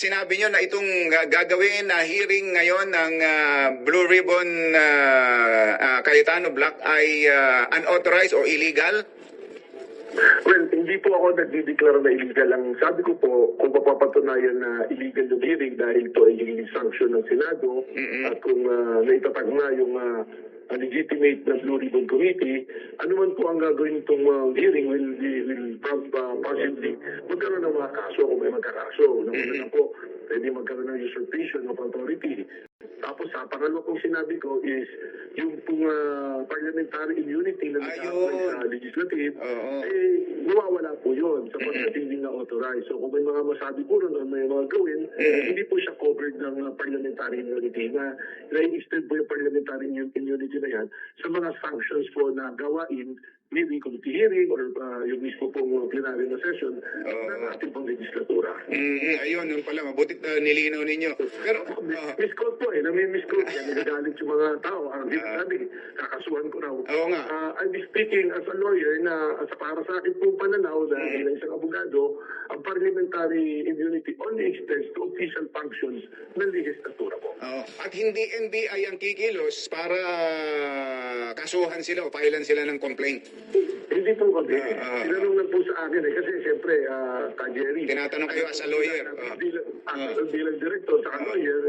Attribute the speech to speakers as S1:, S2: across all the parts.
S1: sinabi nyo na itong gagawin na hearing ngayon ng Blue Ribbon Cayetano Black ay unauthorized o illegal?
S2: Well, hindi po ako nagdideklara na illegal. Ang sabi ko po, kung mapapatunayan na illegal yung hearing dahil ito ay sanction ng Senado, at kung naitatag na yung legitimate na Blue Ribbon Committee, ano man po ang gagawin itong hearing will possibly magkaroon ng mga kaso kung may magkakaso. Nauna na po, pwede magkaroon ng usurpation of authority. Tapos sa pangalawa kong sinabi ko is yung pong parliamentary immunity na nag-apply sa legislative, nawawala po yun sapagkat hindi na authorized. So kung may mga masabi po ron o may mga gawin, hindi po siya covered ng parliamentary immunity na na-extend po yung parliamentary immunity na yan sa mga sanctions po na gawain, maybe committee hearing or yung mismo pong plenary na session ng ating pong legislatura.
S1: Ayun, yun pala. Mabutit nilinaw ninyo. Pero,
S2: misquote po nami-misquote. Yan, nagagalit yung mga tao. Ang sabi, kakasuhan ko raw.
S1: Oo nga.
S2: I'm speaking as a lawyer na para sa akin pong pananaw na isang abogado, ang parliamentary immunity only extends to official functions ng legislatura po.
S1: At hindi NBI ang kikilos para kasuhan sila o pakilan sila ng complaint.
S2: Hindi po kami. Tinanong lang po sa akin kasi siyempre, Jerry.
S1: Tinatanong kayo as a lawyer.
S2: Bilang director sa lawyer,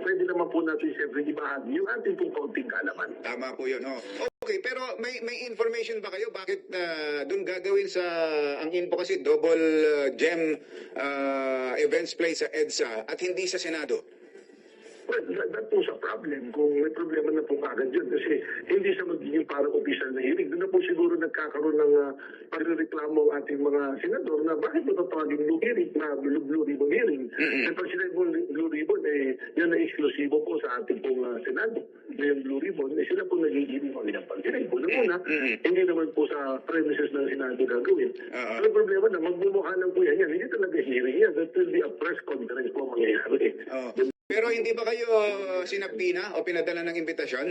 S2: pwede naman po natin siyempre ibahagi yung ating pong kaunting kaalaman.
S1: Tama po yun. Okay, pero may information ba kayo? Bakit doon gagawin sa, ang info kasi, double gem events place sa EDSA at hindi sa Senado?
S2: Well, that po sa problem. Kung may problema na po kagad yun kasi hindi siya magiging parang official na hearing. Doon na po siguro nagkakaroon ng pagreklamo ang ating mga senador na bakit mo tatawagin blue hearing na blue ribbon hearing. Kasi pag sinabi mo blue ribbon, yan na eksklusibo po sa ating pong Senado. Na yung blue ribbon, sila po nagiging o nilang pag-hearing. Una, hindi naman po sa premises ng Senado gagawin. Ang problema na magmumukha lang po yan. Hindi talaga hearing yan. That will be a press conference po mangyayari.
S1: Pero hindi ba kayo sinabina o pinadala ng imbitasyon?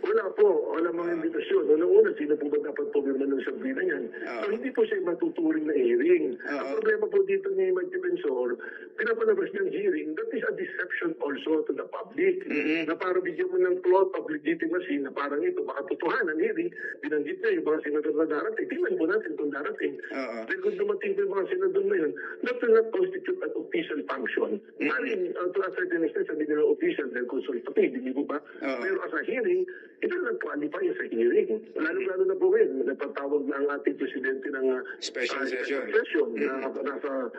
S2: Wala po. Wala mga imbitasyon. Una, sino po ba dapat pumirma ng sabrina yan? So, hindi po siya matuturing na hearing. Ang problema po dito ni Mike Defensor, pinapalabas ng hearing, that is a deception also to the public. Na para bigyan mo ng plot of legitimacy na parang ito, baka totohanan hearing, binanggit na yung mga senador na darating. Tingnan po natin kung darating. Pero kung dumating po yung mga senador na yun, that will not constitute an official function. Maring, to a certain extent, sabi nila official dahil consultative, hindi po ba? Pero as a hearing, ito lang qualify sa hearing. Lalo na po ngayon, napatawag na ang ating presidente ng
S1: special session.
S2: Na nasa,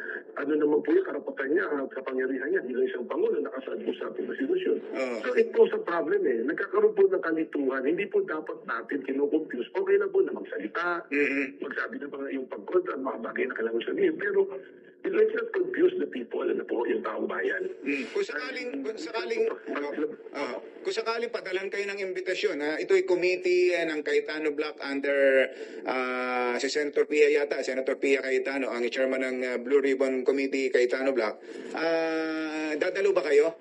S2: naman po yung karapatan niya at kapangyarihan niya bilang isang Pangulo nakasaad po sa ating konstitusyon. So it po sa problem nagkakaroon po ng kalituhan. Hindi po dapat natin kinukompuse. Okay na po na magsalita, magsabi na ba yung pagkontra, mga bagay na kailangan sabihin. Pero let's not confuse the people na po yung taong bayan.
S1: Kung sakaling padalan kayo ng imbitasyon, ito'y committee ng Cayetano Black under si Senator Pia yata, Senator Pia Cayetano, ang chairman ng Blue Ribbon Committee Cayetano Black. Dadalo ba kayo?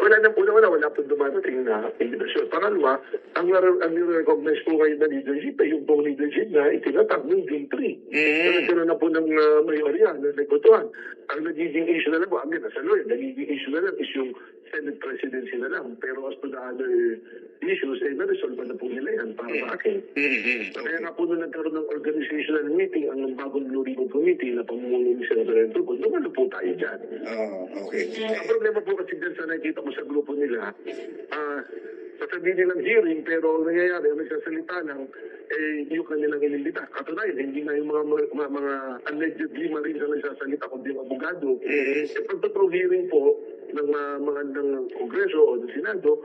S2: Wala po dumarating na imbitasyon. Pangalawa, ang nire-recognize po kayo na leadership ay yung pong leadership na itinatag ng June 3. Nagkaroon na po ng mayorya na nagbotohan. Ang nagiging issue na lang po, nasa lawyer, nagiging issue na lang is yung Senate presidency na lang. Pero as to the other issues, na-resolve na po nila yan para sa akin. Kaya nga po nung nagkaroon ng organizational meeting, ang bagong Blue Ribbon Committee na pamumuno ni Senator Enrico, lumalo po tayo dyan.
S1: Okay.
S2: Ang problema po kasi dyan sa nakikita ko sa grupo nila, sasabihin nilang hearing pero nangyayari, nagsasalita lang, yung kanilang inimbita. Katunayan, hindi na yung mga allegedly marine na nagsasalita kundi yung abogado. Pagtotoo hearing po ng mga ng Kongreso o ng Senado,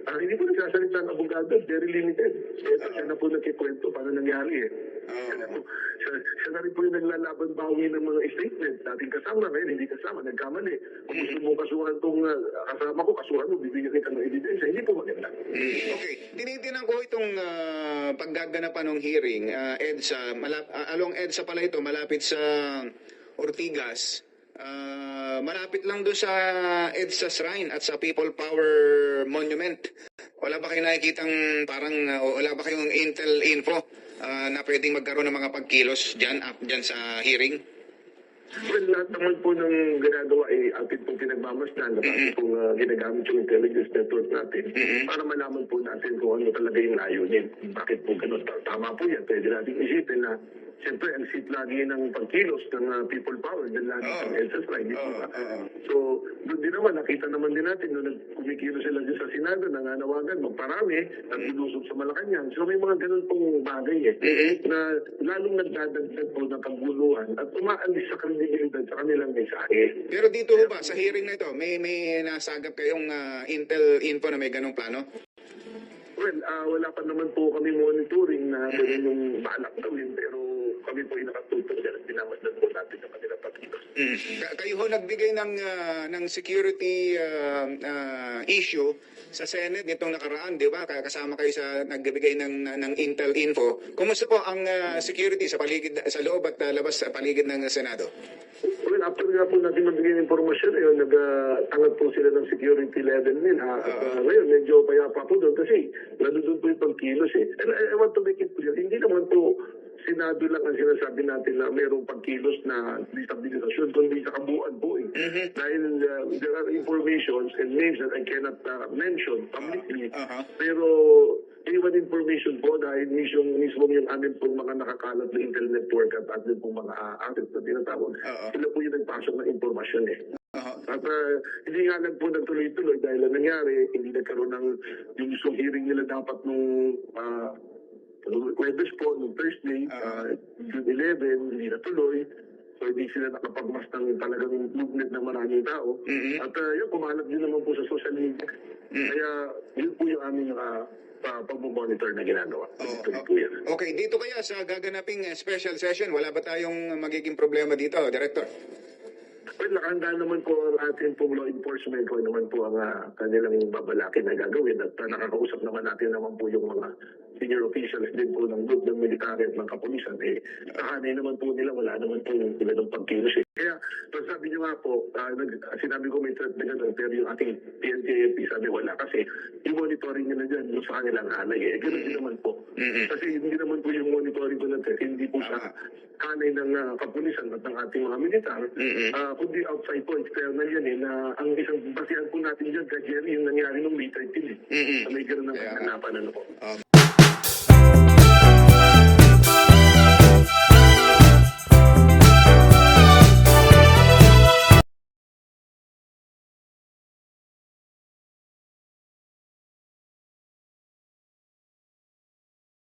S2: hindi po nagsasalita ng abogado, very limited. Siya na po nagkikwento paano nangyari Siya na rin po yung naglalaban bawi ng mga statement. Dating kasama, ngayon hindi kasama, nagkamali. Kung gusto mo kasuhan itong kasama ko, kasuhan mo, bibigyan kita ng ebidensya. Hindi po maganda.
S1: Okay. Tinitinan ko itong paggaganapan ng hearing, EDSA, along EDSA pala ito, malapit sa Ortigas. Malapit lang doon sa EDSA Shrine at sa People Power Monument. Wala ba kayong nakikitang parang, wala ba kayong intel info na pwedeng magkaroon ng mga pagkilos dyan sa hearing?
S2: Well, lahat naman po ng ginagawa ay atin pong pinagmamasdan at atin pong ginagamit yung intelligence network natin para malaman po natin kung ano talaga yung layunin. Bakit po ganun? Tama po yan. Pwede natin isipin na siyempre ang seat lagi ng pagkilos ng people power dahil lagi ng EDSA right. So, doon din naman, nakita naman din natin nung kumikilos sila dyan sa Senado, nanganawagan, magparami at lulusog sa Malacanang. So, may mga ganun pong bagay na lalong nagdadagdag po ng kaguluhan at umaalis sa kredibilidad sa kanilang mensahe.
S1: Pero dito ho ba, sa hearing na ito, may nasagap kayong intel info na may ganong plano?
S2: Well, wala pa naman po kami monitoring na ganun yung balak gawin, pero kami po yung nakatutok dyan at pinamasdan po natin ang kanilang pagkilos.
S1: Kayo ho nagbigay ng security issue sa Senate nitong nakaraan, di ba? Kasama kayo sa nagbibigay ng intel info. Kumusta po ang security sa paligid, sa loob at labas sa paligid ng Senado?
S2: Well, after nga po natin magbigay ng informasyon na yun, nagtangat po sila ng security level nila. At ngayon, medyo payapa po doon kasi nandun po yung pagkilos eh. And I want to make it clear, hindi naman po Senado lang ang sinasabi natin na mayroong pagkilos na destabilisasyon, kundi sa kabuuan po eh. Dahil there are informations and names that I cannot mention publicly. Pero iwan information po dahil mismo yung amin pong mga nakakalat na internet network at atin pong mga assets na tinatawag. Sila po yung nagpasok ng informasyon eh. At hindi nga lang po nagtuloy-tuloy dahil ang nangyari, hindi nagkaroon ng yung isang hearing nila dapat nung Webes po, nung Thursday, June 11, hindi natuloy. So hindi sila nakapagmas ng talagang movement ng maraming tao. At yun, kumalat din naman po sa social media. Kaya yun po yung aming pag-monitor na ginagawa.
S1: Okay, dito kaya sa gaganaping special session, wala ba tayong magiging problema dito, Director?
S2: Well, nakahanda naman po ang ating pong law enforcement kung naman po ang kanilang babalakin na gagawin at nakakausap naman natin naman po yung mga senior officials din po ng group ng military at ng kapulisan. Nakahanay naman po nila, wala naman po yung sila ng pagkilos. Kaya, sabi niyo nga po, sinabi ko may threat na gano'n, pero yung ating PNP sabi wala kasi yung monitoring nila dyan, yung sa kanilang hanay Gano'n din naman po. Kasi hindi naman po yung monitoring ko na threat, hindi po sa hanay ng kapulisan at ng ating mga militar, kundi outside po, external yan na ang isang basihan po natin dyan, kaya yung nangyari nung May 13 may gano'n ng kaganapan po.